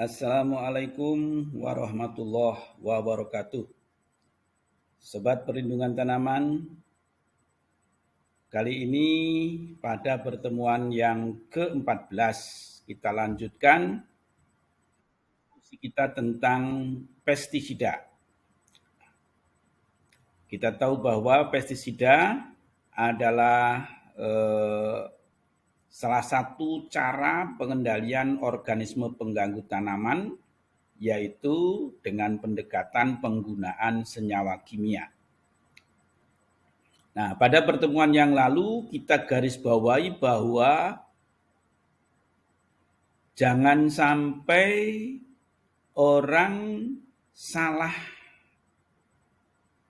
Assalamualaikum warahmatullahi wabarakatuh. Sobat perlindungan tanaman, kali ini pada pertemuan yang ke-14 kita lanjutkan diskusi kita tentang pestisida. Kita tahu bahwa pestisida adalah salah satu cara pengendalian organisme pengganggu tanaman, yaitu dengan pendekatan penggunaan senyawa kimia. Nah, pada pertemuan yang lalu kita garis bawahi bahwa jangan sampai orang salah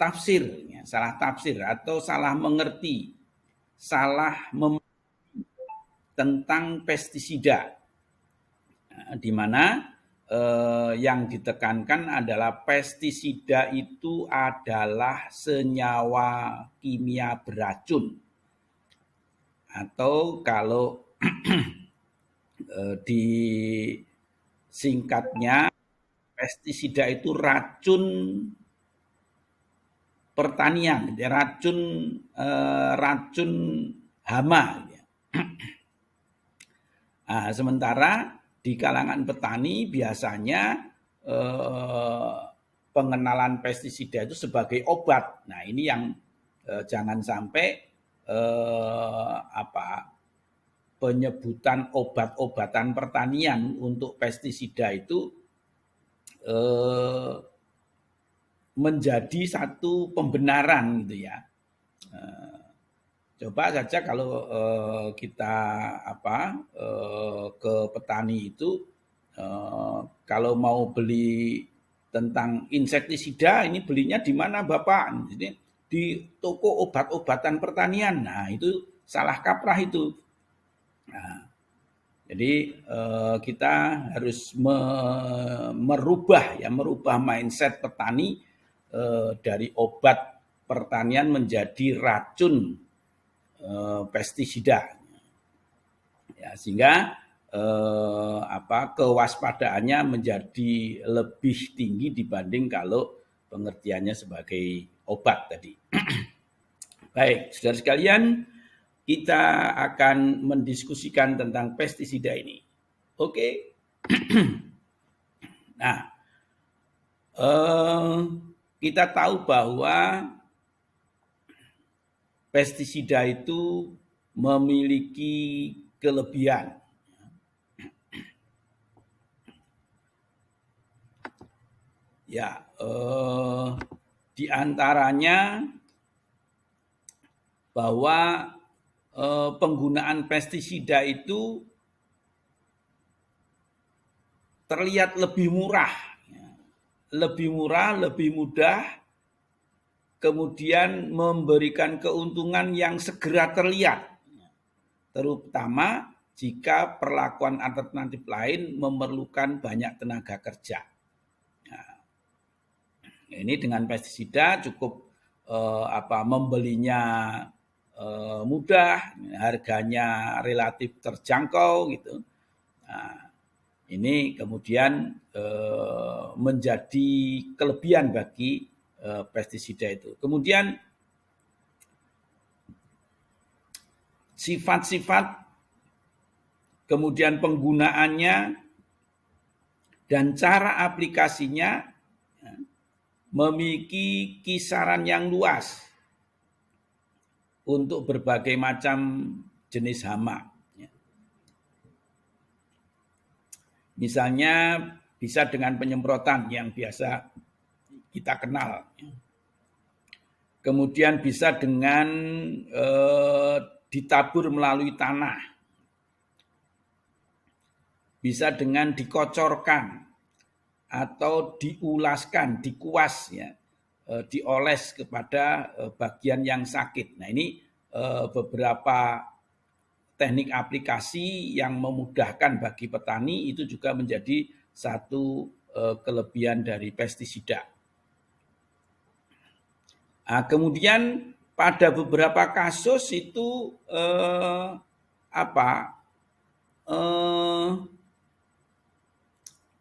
tafsir atau salah mengerti, salah tentang pestisida, di mana yang ditekankan adalah pestisida itu adalah senyawa kimia beracun, atau kalau di singkatnya pestisida itu racun pertanian, racun hama. Nah, sementara di kalangan petani biasanya pengenalan pestisida itu sebagai obat. Nah, ini yang jangan sampai penyebutan obat-obatan pertanian untuk pestisida itu menjadi satu pembenaran gitu ya. Coba saja kalau kita ke petani itu, kalau mau beli tentang insektisida, ini belinya di mana Bapak? Jadi di toko obat-obatan pertanian. Nah, itu salah kaprah itu. Nah, jadi kita harus merubah mindset petani dari obat pertanian menjadi racun pestisida, ya, sehingga kewaspadaannya menjadi lebih tinggi dibanding kalau pengertiannya sebagai obat tadi. Baik, saudara sekalian, kita akan mendiskusikan tentang pestisida ini. Oke. Nah, kita tahu bahwa pestisida itu memiliki kelebihan. Ya, di antaranya bahwa penggunaan pestisida itu terlihat lebih murah, lebih mudah, kemudian memberikan keuntungan yang segera terlihat, terutama jika perlakuan alternatif lain memerlukan banyak tenaga kerja. Nah, ini dengan pestisida cukup membelinya mudah, harganya relatif terjangkau gitu. Nah, ini kemudian menjadi kelebihan bagi pestisida itu. Kemudian sifat-sifat, kemudian penggunaannya dan cara aplikasinya memiliki kisaran yang luas untuk berbagai macam jenis hama. Misalnya bisa dengan penyemprotan yang biasa kita kenal. Kemudian bisa dengan ditabur melalui tanah. Bisa dengan dikocorkan atau diulaskan, dikuas ya, dioles kepada bagian yang sakit. Nah, ini beberapa teknik aplikasi yang memudahkan bagi petani, itu juga menjadi satu kelebihan dari pestisida. Nah, kemudian pada beberapa kasus itu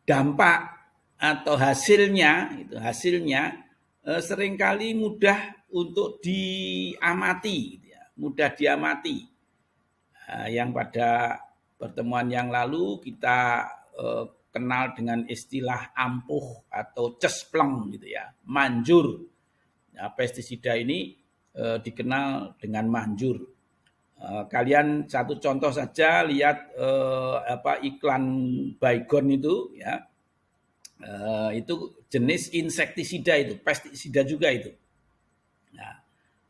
dampak atau hasilnya seringkali mudah untuk diamati, mudah diamati. Yang pada pertemuan yang lalu kita kenal dengan istilah ampuh atau cespleng gitu ya, manjur. Nah, pestisida ini dikenal dengan manjur. Kalian satu contoh saja lihat iklan Baygon itu ya, itu jenis insektisida itu, pestisida juga itu. Nah,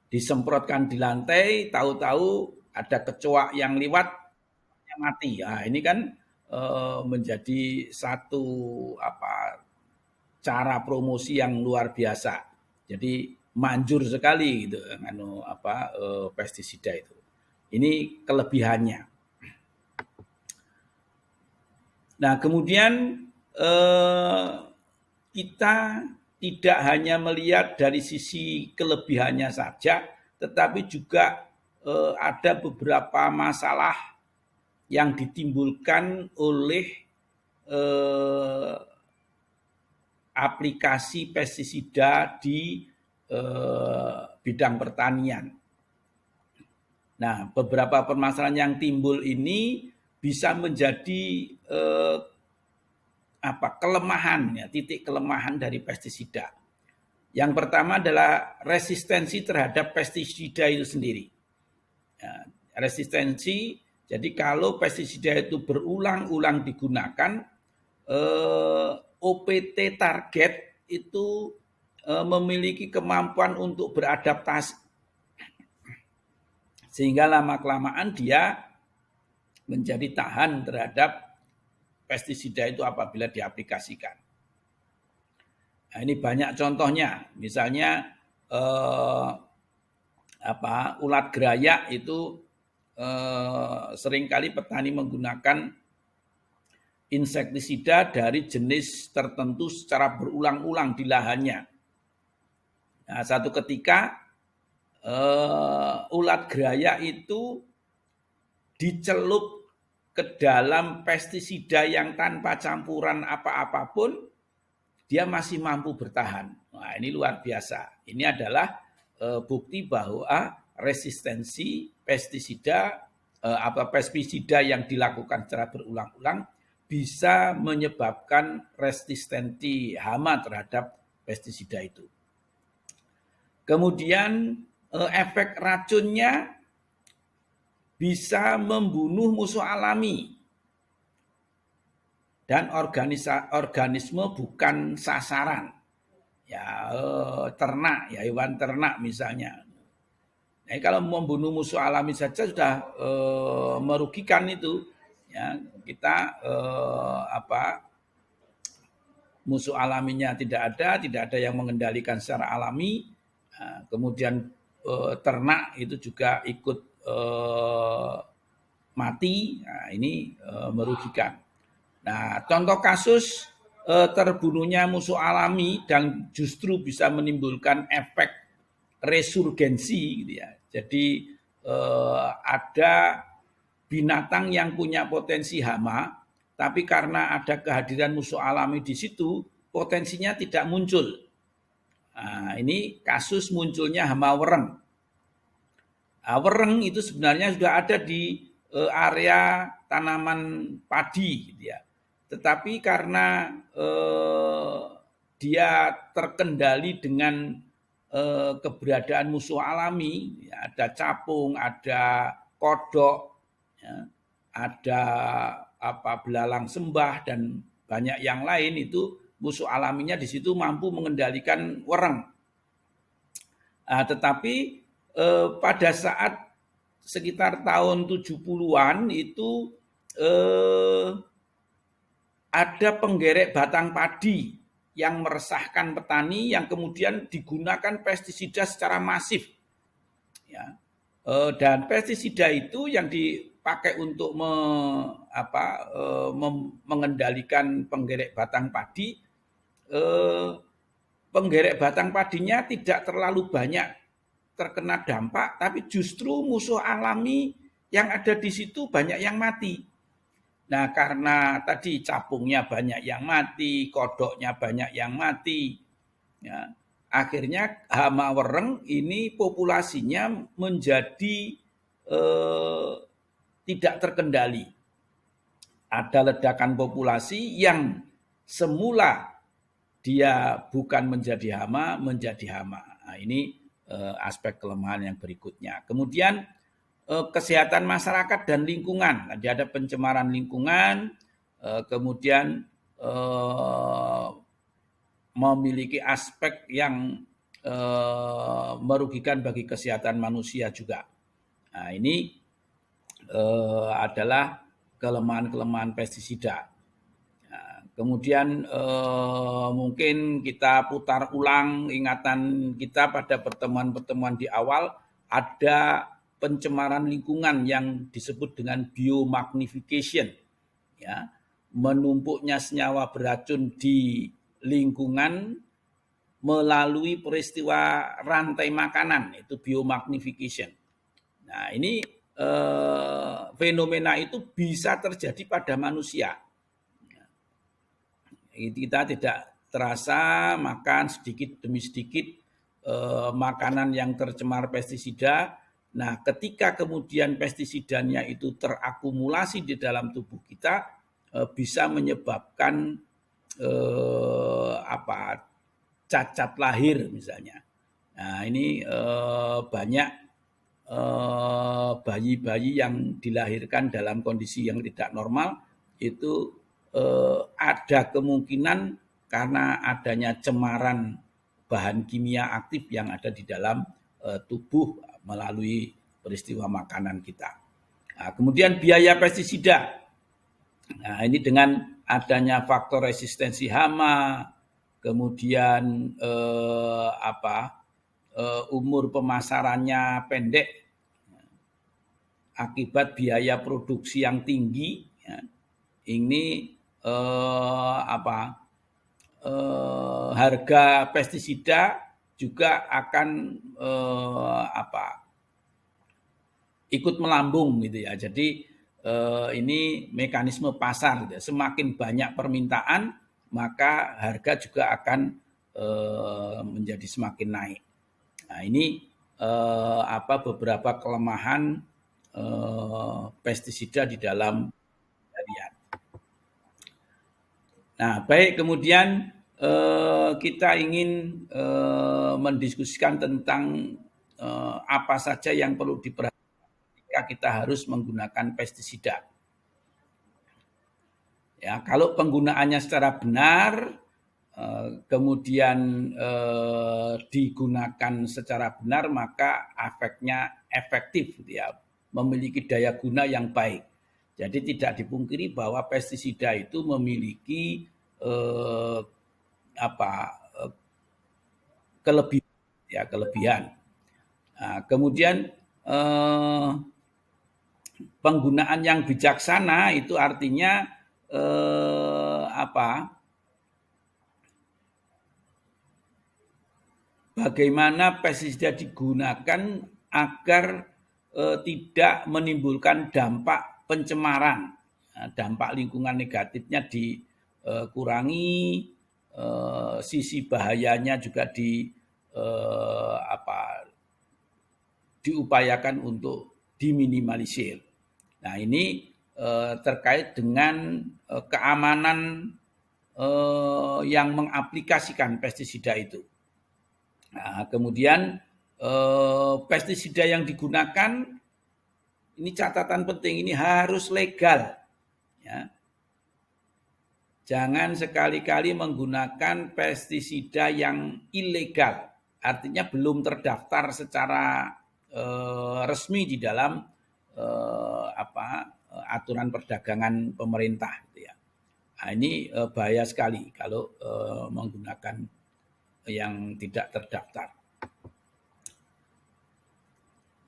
disemprotkan di lantai, tahu-tahu ada kecoa yang lewat yang mati. Nah, ini kan menjadi satu cara promosi yang luar biasa. Jadi manjur sekali gitu pestisida itu. Ini kelebihannya. Nah, kemudian kita tidak hanya melihat dari sisi kelebihannya saja, tetapi juga ada beberapa masalah yang ditimbulkan oleh aplikasi pestisida di bidang pertanian. Nah, beberapa permasalahan yang timbul ini bisa menjadi kelemahan, ya, titik kelemahan dari pestisida. Yang pertama adalah resistensi terhadap pestisida itu sendiri. Ya, resistensi, jadi kalau pestisida itu berulang-ulang digunakan, OPT target itu memiliki kemampuan untuk beradaptasi. Sehingga lama-kelamaan dia menjadi tahan terhadap pestisida itu apabila diaplikasikan. Nah, ini banyak contohnya. Misalnya ulat gerayak itu seringkali petani menggunakan insektisida dari jenis tertentu secara berulang-ulang di lahannya. Nah, satu ketika ulat gerayak itu dicelup ke dalam pestisida yang tanpa campuran apa-apapun, dia masih mampu bertahan. Nah, ini luar biasa. Ini adalah bukti bahwa resistensi pestisida yang dilakukan secara berulang-ulang bisa menyebabkan resistensi hama terhadap pestisida itu. Kemudian efek racunnya bisa membunuh musuh alami dan organisme bukan sasaran. Ya, ternak, ya hewan ternak misalnya. Nah, kalau membunuh musuh alami saja sudah merugikan itu. Ya, kita musuh alaminya tidak ada yang mengendalikan secara alami. Nah, kemudian ternak itu juga ikut mati. Nah, ini merugikan. Nah, contoh kasus terbunuhnya musuh alami dan justru bisa menimbulkan efek resurgensi, gitu ya. Jadi ada binatang yang punya potensi hama, tapi karena ada kehadiran musuh alami di situ, potensinya tidak muncul. Nah, ini kasus munculnya hama wereng. Nah, wereng itu sebenarnya sudah ada di area tanaman padi, gitu ya. Tetapi karena dia terkendali dengan keberadaan musuh alami, ya, ada capung, ada kodok, ya, ada belalang sembah dan banyak yang lain, itu musuh alaminya di situ mampu mengendalikan wereng. Nah, tetapi pada saat sekitar tahun 70-an itu ada penggerek batang padi yang meresahkan petani yang kemudian digunakan pestisida secara masif. Ya. Dan pestisida itu yang dipakai untuk mengendalikan penggerek batang padi, penggerek batang padinya tidak terlalu banyak terkena dampak, tapi justru musuh alami yang ada di situ banyak yang mati. Nah, karena tadi capungnya banyak yang mati, kodoknya banyak yang mati, ya, akhirnya hama wereng ini populasinya menjadi tidak terkendali. Ada ledakan populasi yang semula dia bukan menjadi hama, menjadi hama. Nah, ini aspek kelemahan yang berikutnya. Kemudian kesehatan masyarakat dan lingkungan. Jadi ada pencemaran lingkungan, kemudian memiliki aspek yang merugikan bagi kesehatan manusia juga. Nah, ini adalah kelemahan-kelemahan pestisida. Nah, kemudian mungkin kita putar ulang ingatan kita pada pertemuan-pertemuan di awal, ada pencemaran lingkungan yang disebut dengan biomagnification, ya, menumpuknya senyawa beracun di lingkungan melalui peristiwa rantai makanan, itu biomagnification. Nah, ini fenomena itu bisa terjadi pada manusia. Kita tidak terasa makan sedikit demi sedikit makanan yang tercemar pestisida. Nah, ketika kemudian pestisidanya itu terakumulasi di dalam tubuh kita, bisa menyebabkan cacat lahir misalnya. Nah, ini banyak bayi-bayi yang dilahirkan dalam kondisi yang tidak normal itu ada kemungkinan karena adanya cemaran bahan kimia aktif yang ada di dalam tubuh melalui peristiwa makanan kita. Nah, kemudian biaya pestisida. Nah, ini dengan adanya faktor resistensi hama, kemudian umur pemasarannya pendek akibat biaya produksi yang tinggi, ya, ini harga pestisida juga akan ikut melambung gitu ya. Jadi ini mekanisme pasar gitu ya. Semakin banyak permintaan maka harga juga akan menjadi semakin naik. Nah, ini beberapa kelemahan pestisida di dalam harian. Nah, baik, kemudian kita ingin mendiskusikan tentang apa saja yang perlu diperhatikan ketika kita harus menggunakan pestisida. Ya, kalau penggunaannya secara benar, kemudian digunakan secara benar, maka efeknya efektif, gitu ya, memiliki daya guna yang baik. Jadi tidak dipungkiri bahwa pestisida itu memiliki kelebihan. Nah, kemudian penggunaan yang bijaksana itu artinya bagaimana pestisida digunakan agar tidak menimbulkan dampak pencemaran. Nah, dampak lingkungan negatifnya dikurangi, sisi bahayanya juga diupayakan untuk diminimalisir. Nah, ini terkait dengan keamanan yang mengaplikasikan pestisida itu. Nah, kemudian pestisida yang digunakan, ini catatan penting, ini harus legal. Ya. Jangan sekali-kali menggunakan pestisida yang ilegal, artinya belum terdaftar secara resmi di dalam aturan perdagangan pemerintah. Gitu ya. Nah, ini bahaya sekali kalau menggunakan yang tidak terdaftar.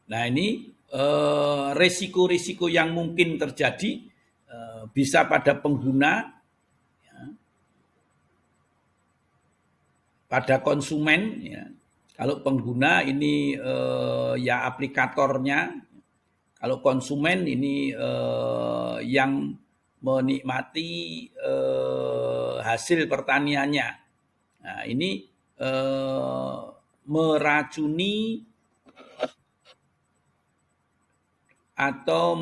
Nah, ini risiko-risiko yang mungkin terjadi bisa pada pengguna, ya, pada konsumen. Ya. Kalau pengguna ini ya aplikatornya, kalau konsumen ini yang menikmati hasil pertaniannya. Nah, ini meracuni atau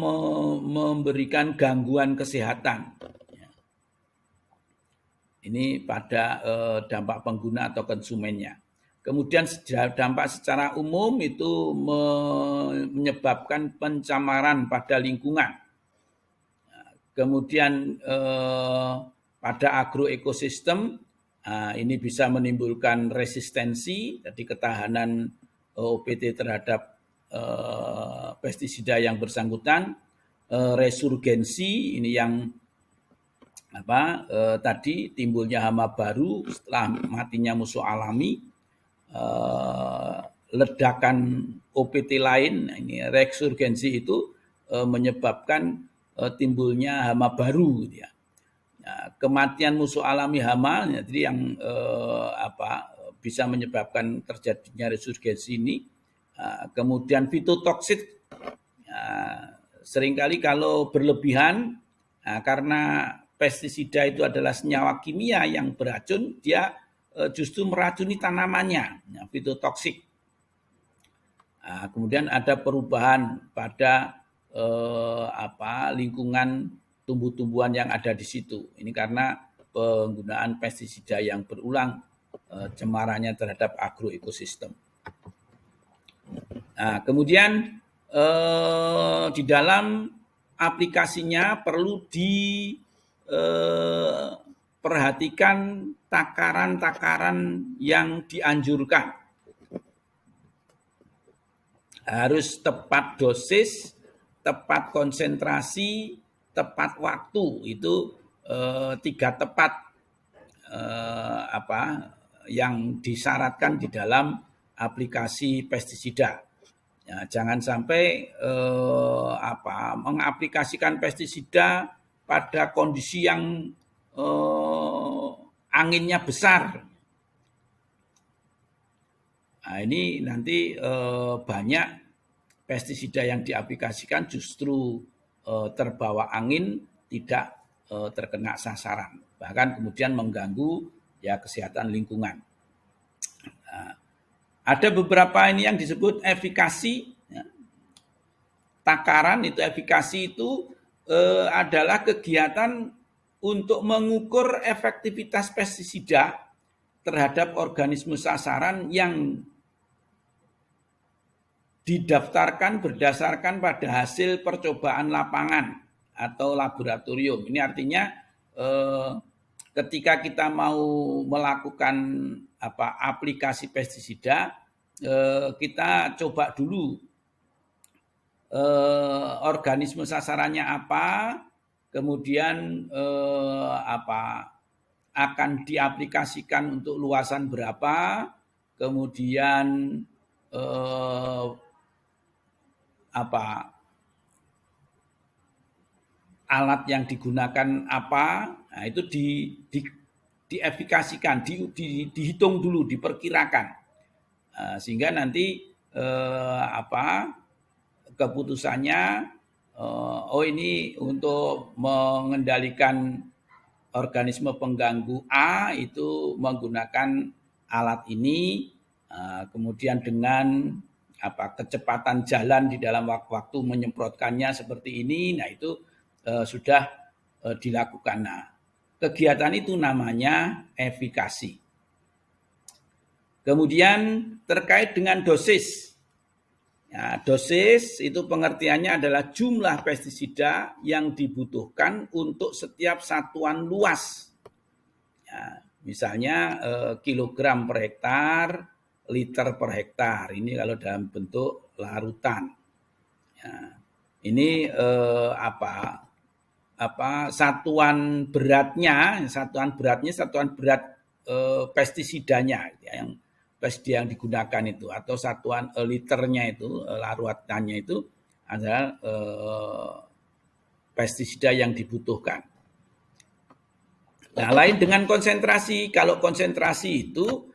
memberikan gangguan kesehatan. Ini pada dampak pengguna atau konsumennya. Kemudian dampak secara umum itu menyebabkan pencemaran pada lingkungan. Kemudian pada agroekosistem ini bisa menimbulkan resistensi, jadi ketahanan OPT terhadap pestisida yang bersangkutan, resurgensi ini yang tadi timbulnya hama baru setelah matinya musuh alami, ledakan OPT lain. Nah, ini resurgensi itu menyebabkan timbulnya hama baru, gitu ya. Nah, kematian musuh alami hama, jadi yang bisa menyebabkan terjadinya resurgensi ini. Kemudian fitotoksit, seringkali kalau berlebihan, karena pestisida itu adalah senyawa kimia yang beracun, dia justru meracuni tanamannya, fitotoksik. Kemudian ada perubahan pada lingkungan tumbuh-tumbuhan yang ada di situ. Ini karena penggunaan pestisida yang berulang, cemarannya terhadap agroekosistem. Nah, kemudian di dalam aplikasinya perlu diperhatikan takaran-takaran yang dianjurkan. Harus tepat dosis, tepat konsentrasi, tepat waktu. Itu 3 tepat yang disyaratkan di dalam aplikasi pestisida. Ya, jangan sampai mengaplikasikan pestisida pada kondisi yang anginnya besar. Nah, ini nanti banyak pestisida yang diaplikasikan justru terbawa angin, tidak terkena sasaran, bahkan kemudian mengganggu ya kesehatan lingkungan. Nah, ada beberapa ini yang disebut efikasi. Ya. Takaran itu, efikasi itu adalah kegiatan untuk mengukur efektivitas pestisida terhadap organisme sasaran yang didaftarkan berdasarkan pada hasil percobaan lapangan atau laboratorium. Ini artinya ketika kita mau melakukan aplikasi pestisida, kita coba dulu organisme sasarannya apa, kemudian akan diaplikasikan untuk luasan berapa, kemudian alat yang digunakan apa. Nah, itu diefikasikan, dihitung dulu, diperkirakan, sehingga nanti keputusannya, ini untuk mengendalikan organisme pengganggu A itu menggunakan alat ini, kemudian dengan kecepatan jalan di dalam waktu menyemprotkannya seperti ini. Nah, itu sudah dilakukan. Nah, kegiatan itu namanya efikasi. Kemudian terkait dengan dosis. Ya, dosis itu pengertiannya adalah jumlah pestisida yang dibutuhkan untuk setiap satuan luas. Ya, misalnya kilogram per hektar, liter per hektar. Ini kalau dalam bentuk larutan. Ya, ini satuan beratnya, satuan berat pestisidanya, yang pestisida yang digunakan itu, atau satuan liternya itu, larutannya itu adalah pestisida yang dibutuhkan. Nah, lain dengan konsentrasi. Kalau konsentrasi itu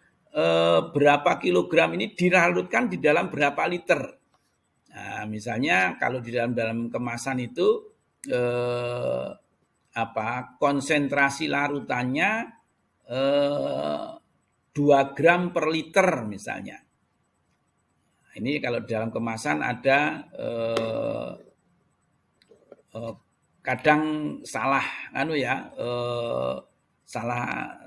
berapa kilogram ini dilarutkan di dalam berapa liter. Nah, misalnya kalau di dalam kemasan itu konsentrasi larutannya 2 gram per liter misalnya. Ini kalau dalam kemasan ada kadang salah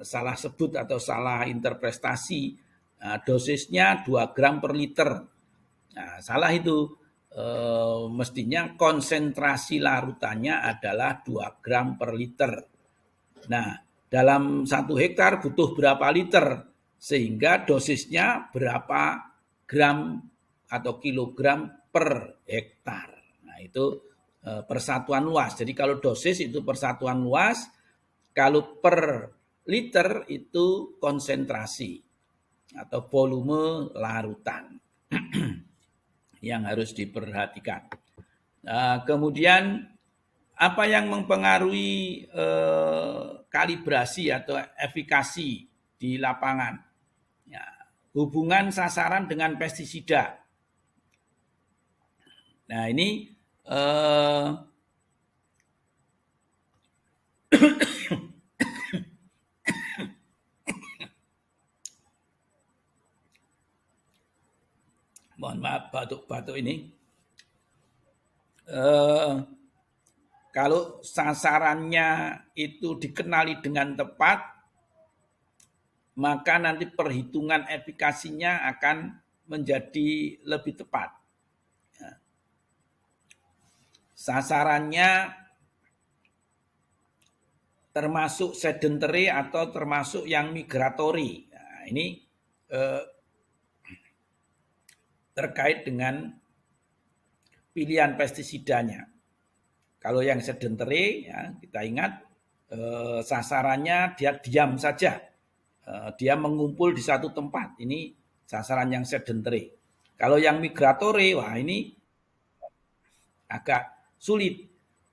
salah sebut atau salah interpretasi. Dosisnya 2 gram per liter. Nah, salah itu. Mestinya konsentrasi larutannya adalah 2 gram per liter. Nah, dalam 1 hektar butuh berapa liter? Sehingga dosisnya berapa gram atau kilogram per hektar. Nah, itu persatuan luas. Jadi kalau dosis itu persatuan luas, kalau per liter itu konsentrasi atau volume larutan yang harus diperhatikan. Kemudian apa yang mempengaruhi kalibrasi atau efikasi di lapangan? Ya, hubungan sasaran dengan pestisida. Nah, ini mohon maaf batuk-batuk ini. Kalau sasarannya itu dikenali dengan tepat, maka nanti perhitungan efikasinya akan menjadi lebih tepat. Sasarannya termasuk sedentary atau termasuk yang migratory. Nah, ini terkait dengan pilihan pestisidanya. Kalau yang sedentary, ya, kita ingat sasarannya dia diam saja, dia mengumpul di satu tempat. Ini sasaran yang sedentary. Kalau yang migratory, wah ini agak sulit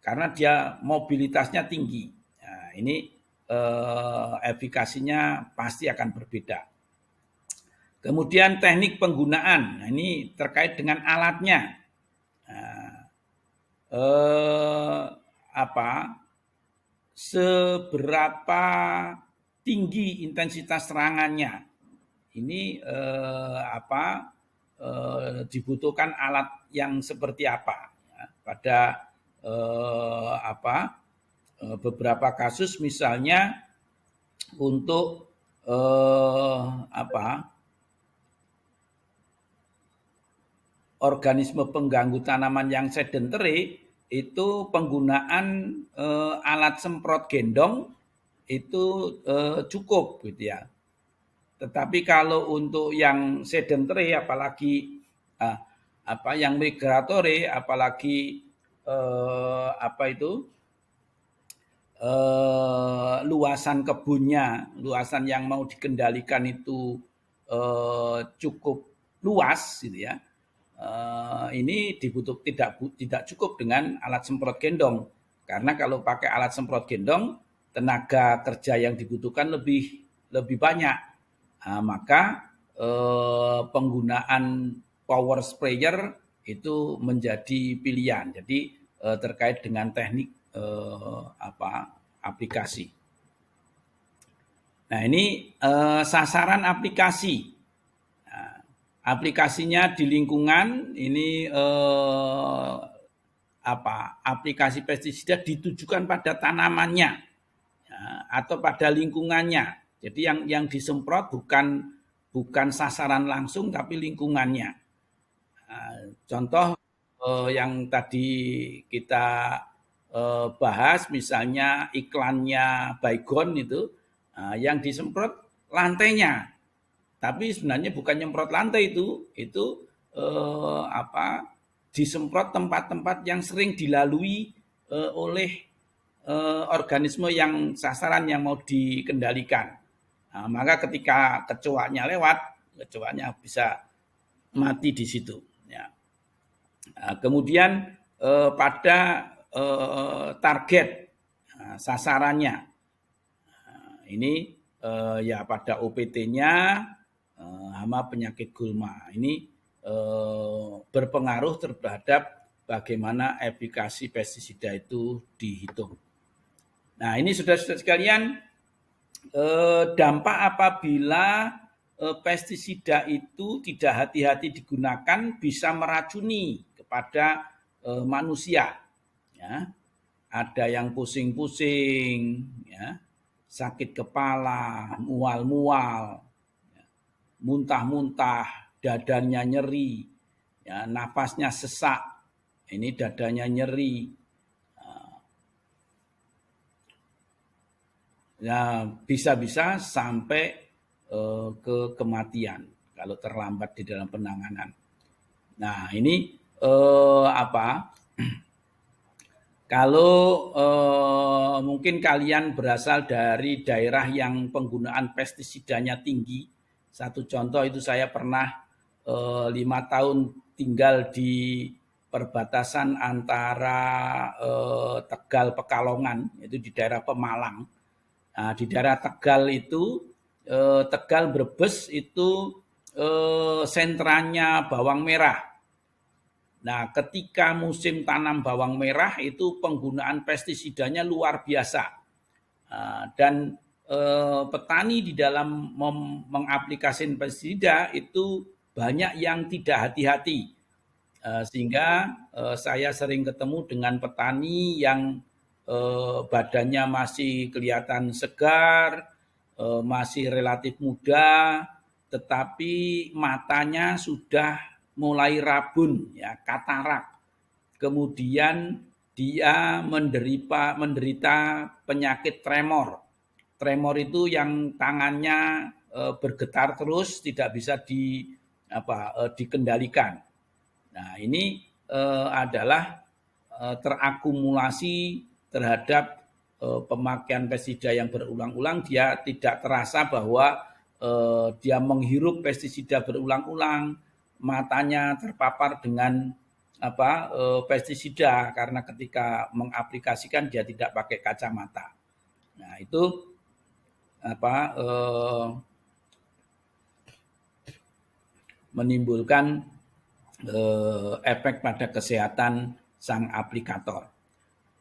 karena dia mobilitasnya tinggi. Nah, ini efikasinya pasti akan berbeda. Kemudian teknik penggunaan, nah, ini terkait dengan alatnya. Seberapa tinggi intensitas serangannya? Ini dibutuhkan alat yang seperti apa? Ya, pada beberapa kasus misalnya untuk organisme pengganggu tanaman yang sedentary itu penggunaan alat semprot gendong itu cukup gitu ya. Tetapi kalau untuk yang sedentary apalagi yang migratory apalagi luasan kebunnya, luasan yang mau dikendalikan itu cukup luas gitu ya. Ini tidak cukup dengan alat semprot gendong karena kalau pakai alat semprot gendong tenaga kerja yang dibutuhkan lebih banyak. Maka penggunaan power sprayer itu menjadi pilihan. Jadi terkait dengan teknik aplikasi. Nah, ini sasaran aplikasi. Aplikasinya di lingkungan ini aplikasi pestisida ditujukan pada tanamannya ya, atau pada lingkungannya. Jadi yang disemprot bukan sasaran langsung tapi lingkungannya. Contoh yang tadi kita bahas misalnya iklannya Baygon itu yang disemprot lantainya. Tapi sebenarnya bukan nyemprot lantai itu disemprot tempat-tempat yang sering dilalui oleh organisme yang sasaran yang mau dikendalikan. Nah, maka ketika kecoaknya lewat, kecoaknya bisa mati di situ. Ya. Nah, kemudian pada target sasarannya, ini ya pada OPT-nya hama penyakit gulma. Ini berpengaruh terhadap bagaimana efikasi pestisida itu dihitung. Nah, ini saudara-saudara sekalian, dampak apabila pestisida itu tidak hati-hati digunakan bisa meracuni kepada manusia. Ya. Ada yang pusing-pusing, ya, sakit kepala, mual-mual, ya, muntah-muntah, dadanya nyeri, ya, napasnya sesak, ini dadanya nyeri. Ya, bisa-bisa sampai ke kematian kalau terlambat di dalam penanganan. Nah, ini apa? Kalau mungkin kalian berasal dari daerah yang penggunaan pestisidanya tinggi, satu contoh itu saya pernah 5 tahun tinggal di perbatasan antara Tegal Pekalongan, itu di daerah Pemalang. Nah, di daerah Tegal itu, Tegal Brebes itu sentranya bawang merah. Nah, ketika musim tanam bawang merah itu penggunaan pestisidanya luar biasa. Dan petani di dalam mengaplikasikan pestisida itu banyak yang tidak hati-hati. Sehingga saya sering ketemu dengan petani yang badannya masih kelihatan segar, masih relatif muda, tetapi matanya sudah mulai rabun, ya, katarak. Kemudian dia menderita penyakit tremor. Tremor itu yang tangannya bergetar terus, tidak bisa dikendalikan. Nah, ini adalah terakumulasi terhadap pemakaian pestisida yang berulang-ulang. Dia tidak terasa bahwa dia menghirup pestisida berulang-ulang, matanya terpapar dengan pestisida karena ketika mengaplikasikan dia tidak pakai kacamata. Nah, itu menimbulkan efek pada kesehatan sang aplikator.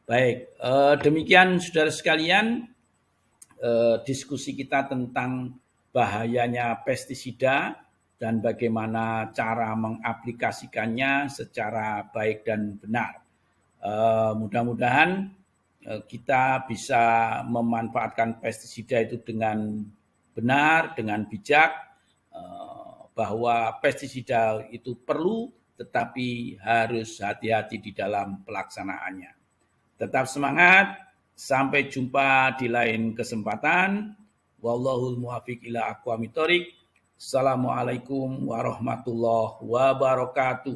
Baik, demikian saudara sekalian diskusi kita tentang bahayanya pestisida dan bagaimana cara mengaplikasikannya secara baik dan benar. Mudah-mudahan kita bisa memanfaatkan pestisida itu dengan benar, dengan bijak, bahwa pestisida itu perlu, tetapi harus hati-hati di dalam pelaksanaannya. Tetap semangat, sampai jumpa di lain kesempatan. Wallahul muwaffiq ila aqwamit thoriq. Assalamualaikum warahmatullahi wabarakatuh.